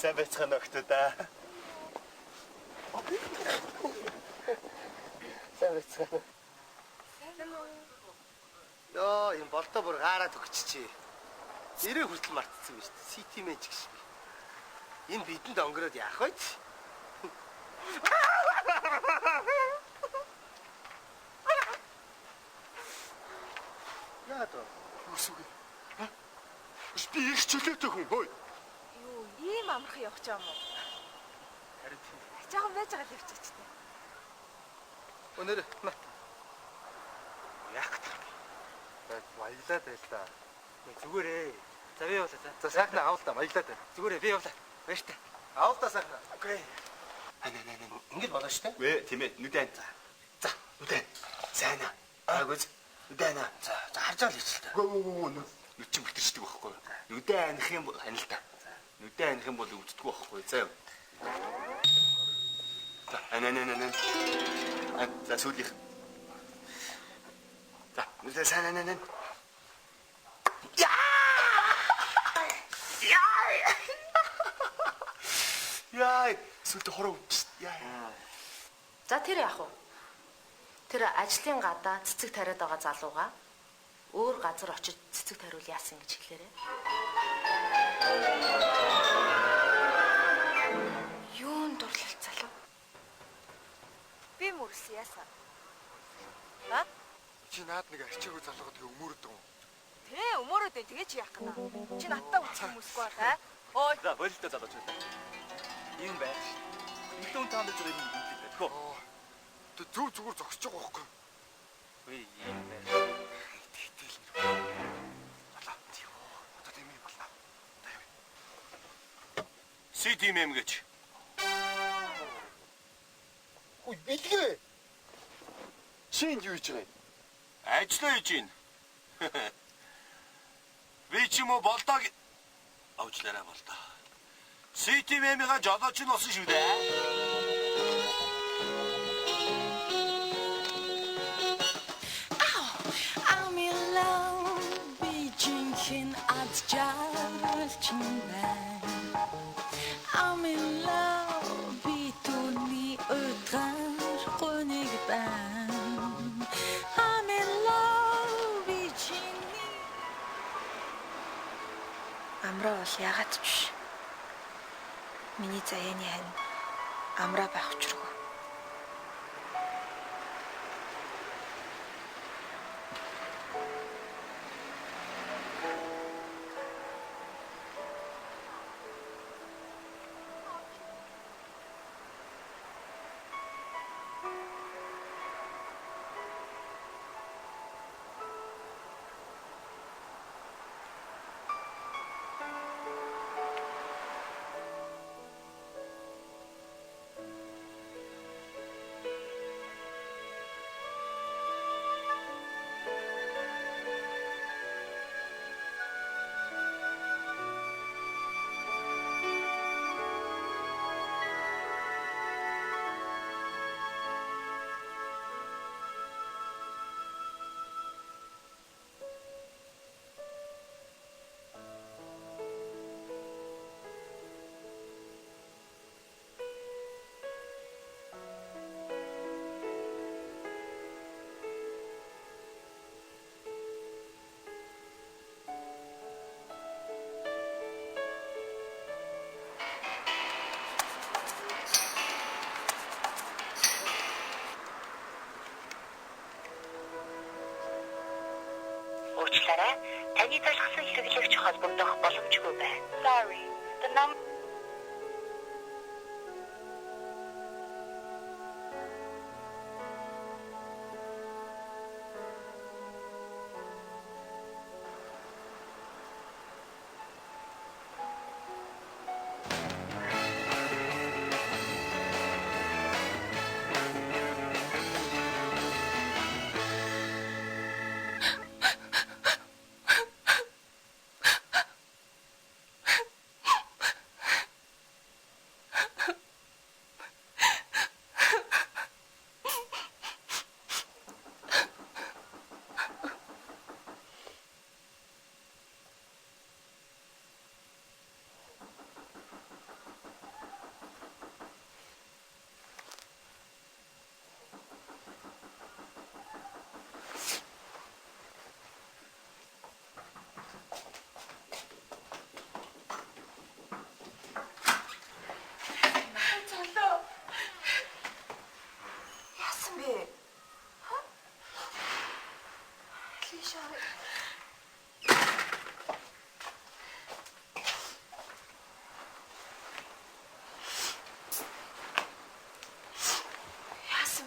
сайн байцгаана охтуудаа. Сайн байцгаана. Ёо, энэ болдоо бүр гаараад өгчихчээ. Нэрээ хүртэл мартсан биз дээ. Сити мэжик шиг. Энэ бидэнд онгороод яах вэ? Яа даа? Үсгүй. Би их чөлөөтэй хүн хөөе. Юу, ийм амархан явах ч юм уу? Харин тийм. Жаахан байж байгаа л явчихчихдээ. Өнөр на. Яах гэж байна? Баялаад байлаа. Зүгээрээ. За би явлаа за. За сайхан аавал та баялаад байна. Зүгээрээ би явлаа. Баяр та. Аавал та сайхан. Окей. Ингэж болно шүү дээ. Вэ, тийм ээ. Нүдэн. За, нүдэн. Сайн аа. Агууз. Нүдэн аа. За, харж байгаа л хийчихэл та. Гөө. Нүд чинь битэрчдэг байхгүй юу? Нүдэн аних юм бол ханил та. Нүдэн аних юм бол өвддөггүй байхгүй юу? За юу. За, За, сүүлийнх. За, нүдэн сайн. Яа! Сүлдө хороо өвч. Яа. За тэр яах вэ? Тэр ажлын гадаа цэцэг тариад байгаа залууга өөр газар очиж цэцэг тариул яасан гэж хэлээрээ. Юун дурлал залуу? Би мөрс яасан? А? Чи наад нэг арчаагүй залуугаад тэгээ өмөрөд юм. Тэ, өмөрөөд бай. Тэгээ чи яах гэнэ? Чи надтай үсэх хүмүүсгүй аа? Ой. За, болтой залууч үү. Ийм байх шүү. Илүүн таанд зэрэг юм хэлээ. Тхөө. Тэ зүгээр зогсож байгаа байхгүй. Үгүй ийм байх. Тэгтэл. Алаа. Тийм үү. Одоо тийм юм болно. Та яв. CTM гэж. Ой, бэлгээ. Шинж юу хийж байгаа юм? Ажиллаа хийж гин. Би ч юм уу болдог. Авчлаарай болдоо. CTM-ийн жолооч нь болсон шүү дээ. I'm in love, be drinking at Jalchin Bang. I'm in love, be Tony Eutrange, Ronig Bang. I'm in love, be Ginny. Амраа бол ягаад ч биш. Миний заяаны хань амраа байх учиргүй. Уучлаарай. Таны залгсан хэрэглэгч холбогдох боломжгүй байна. Sorry. The number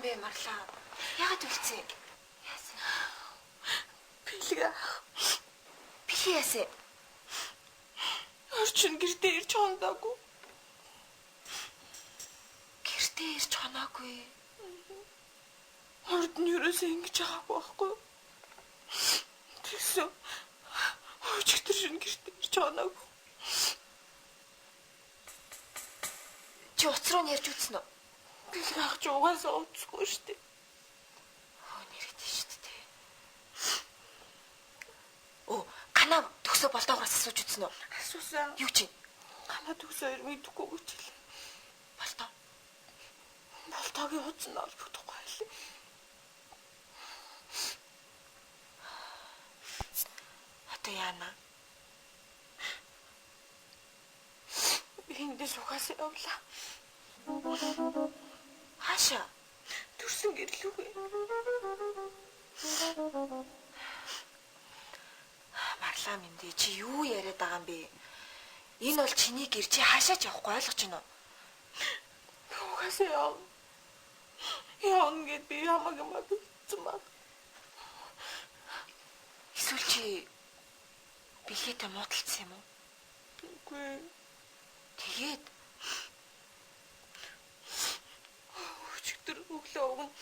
бэ Марлаа? Яагаад үлдсэн? Яасан? Бэлэг ах. Бэлэг яасан? Орчин гэртээ ирж хондаагүй. Гэртээ ирж хоноогүй. Орд нь юусоо ингэж авахгүй байхгүй. Тэгсэн. Өчигдөр шин гэртээ ирж хоноогүй. Чи уц руу нэрж үзсэн үү? Бэлэг ах ч угаасаа уцгүй штэ. Нэрэгдэн шүү дээ. Оо, ганаа төгсөө болдоогоос асууж үзсэн үү? Асуусан. Юу чи? Ганаа төгсөө мэдхгүй гүчил. Болдоо. Болтоогийн хуц нь олбогдохгүй байлээ. Одоо яана? Би эндээс угаасаа явлаа. Хаашаа? Төрсөн гэрлүүгээ. Марлаа минь дээ чи юу яриад байгаа юм бэ? Энэ бол чиний гэр чи хаашаач явахгүй ойлгож байна уу? Угаасаа явна. Явна гэд би ямаг хэлсэн баг. Эсвэл чи бэлгээтэй муудалцсан юм уу? Үгүй. Тэгээд Өчигдөр өглөө уг нь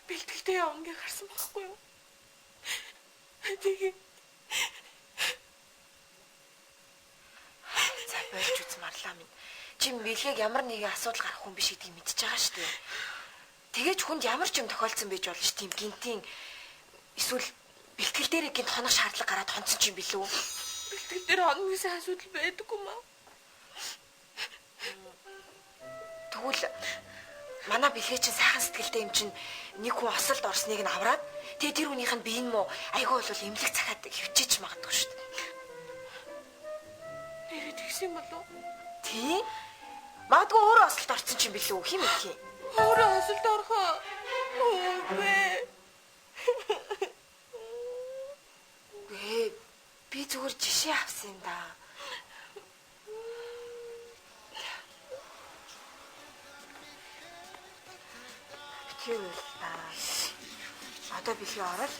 бэлтгэхдээ явна гэж харсан байхгүй юу? Тэгээд за болж үз Марлаа минь. Чи бэлгээг ямар нэгэн асуудал гарах хүн биш гэдгийг мэдчихэж байгаа шүү дээ. Тэгээж хүнд ямар ч юм тохиолдсон байж болно ш тийм гинтийн эсвэл бэлтгэл дээр гинт хонох шаардлага гараад хонцсон ч юм билүү? бэлтгэл дээр хоногсын асуудал байдаггүй маа. Тэгвэл манай бэлгээ чинь сайхан сэтгэлтэй юм чинь нэг хүн осолд орсныг нь авраад тэгээ тэр хүнийх нь бие нь муу айгүй бол эмнэлэг цахаад хөвчиж магадгүй шүү дээ. Нэрээ тэгсэн болов? Тийм. Магадгүй өөрөө осолд орсон ч юм билүү хин мэдэх юм. Өөрөө осолд орхоо. Үгүй. Би зүгээр жишээ авсан юм да. Тэгвэл одоо бэлгээ ороод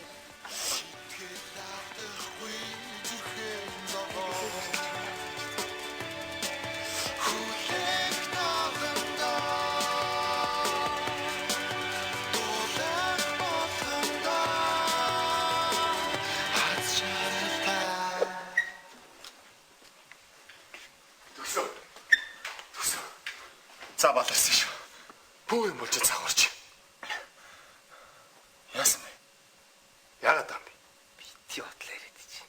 За баларсан шүү. Бүү юм болж цагуурч. Яасан бэ? Яагаад юм бэ? Бити бодлоо яриад чи.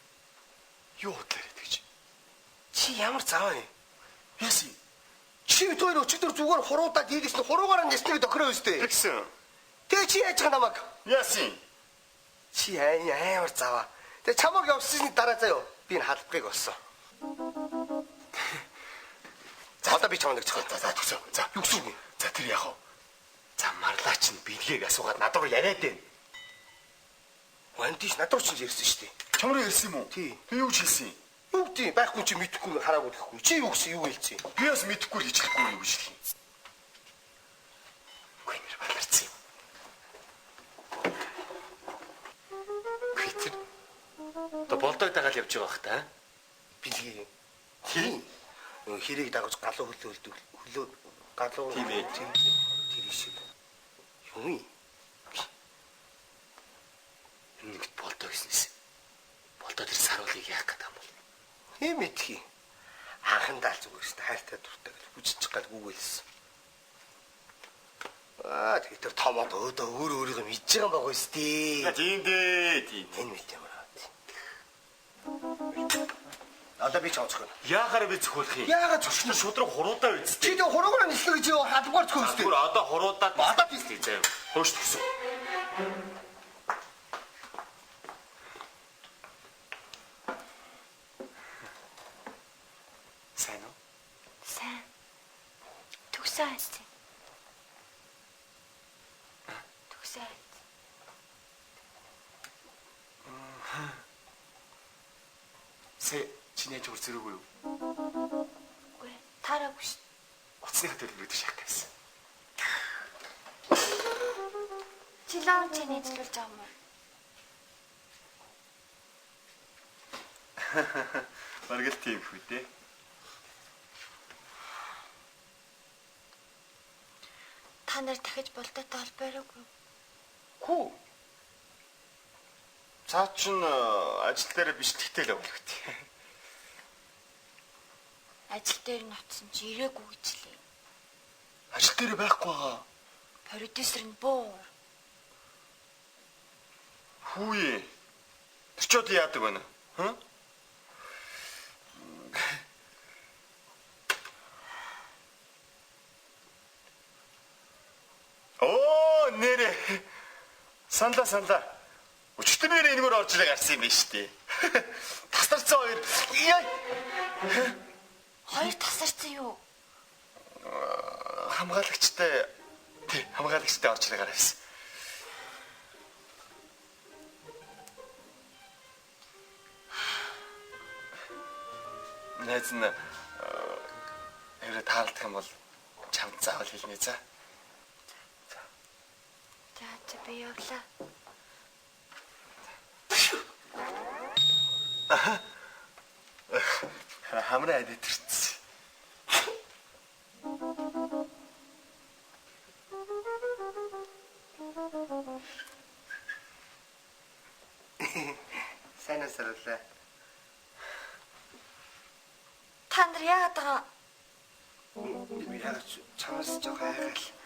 Юу бодлоо яриад гэж? Чи ямар заваа юм? Яасан? Чи өөр өчигдөр зүгээр хуруудаад ийдэж нь хуруугаар нь ясныг тохироо өстэй. Тэгсэн. Тэгээ чи яаж байгаа намайг? Яасан? Чи амар заваа. Тэгээ чамаг явсны дараа заяо. Би энэ халбахыг олсон. За одоо би чамд өгчих. За төгсөө. За юу гэсэн юм? За тэр яах вэ? За марлаа чинь бэлгээг асуугаад надад руу яриад байна. Вантиш надад руу чинь ярьсан шүү дээ. Чам руу ярьсан юм уу? Тий. Тэг юу ч хэлсэн юм? Юу гэдэг байхгүй чи мэдэхгүй хараагүй гэхгүй. Чи юу гэсэн юу хэлсэн? Би бас мэдэхгүй л хичлэхгүй юу гэж хэлсэн. Үгүй нэр баларсан юм. Питер То болдог дагаал явж байгаа бах та. бэлгээ. Тийм. Хэрийг дагаж галуу хөлөө галуу Тийм ээ. тэр шиг. Юу юм? Нэгт болдог гэснээс. Болдог тэр саруулыг яах гэдэг юм бол. Тийм мэдхий. Анхандаа л зүгээр шүү дээ. Хайртай дуртай гэж хүччих гал гүгэлсэн. Тэгээд тэр томод өөдөө өөрийгөө мэдж байгаа юм байгаа юм шүү дээ. Тийм дээ. Тийм. Энэ мэт юм аа. Одоо би чамцох юм. Яахаар би зөвхөлөх юм? Яагаад зөвшнөр Шудраг хуруудаа чи үзтээ. тэг хуруугаар нислэг гэж хадгаар төхөө шүү Бүр дээ. одоо хуруудаад Одоо тийм заяа. Хөөш тгсөн. Сайн уу? сайн. Төгсөн айц. Төгсөн айц. Сая чиний зүр зэрэг үү? Үгүй таараагүй шүү. Уцсны төлөвлөлт шахах гэсэн. Чи лаунж нийцлүүлж байгаа юм уу? Бараг л тийм хүү дээ. Та нар дахиж болдоотой холбоороогүй. Хүү. Цаа чин ажил дээр биш тэгтэл явуулах. Ажил дээр нь утсан чи ирээгүй гэж лээ. Ажил дээр байхгүй байгаа. Продюсер нь буу. Хүү. Тэр ч одоо яадаг байна? Хм? Оо, нэрэ. Санла. Өчтөр нэр энэгээр орж ирээ гарсан юм байна шүү дээ. Тасарцсан хоёр. Яа. Хоёр тасарсан юу? Хамгаалагчтай орж ирээ гарсан. Найз нь хэрэг таалдах юм бол чамд заавал хэлнэ за. За би явлаа. Хамраа адид ирсэн. Сайн асарлаа. Та нар яагаад байгаа? Би яг чамаас жоо хайгаал.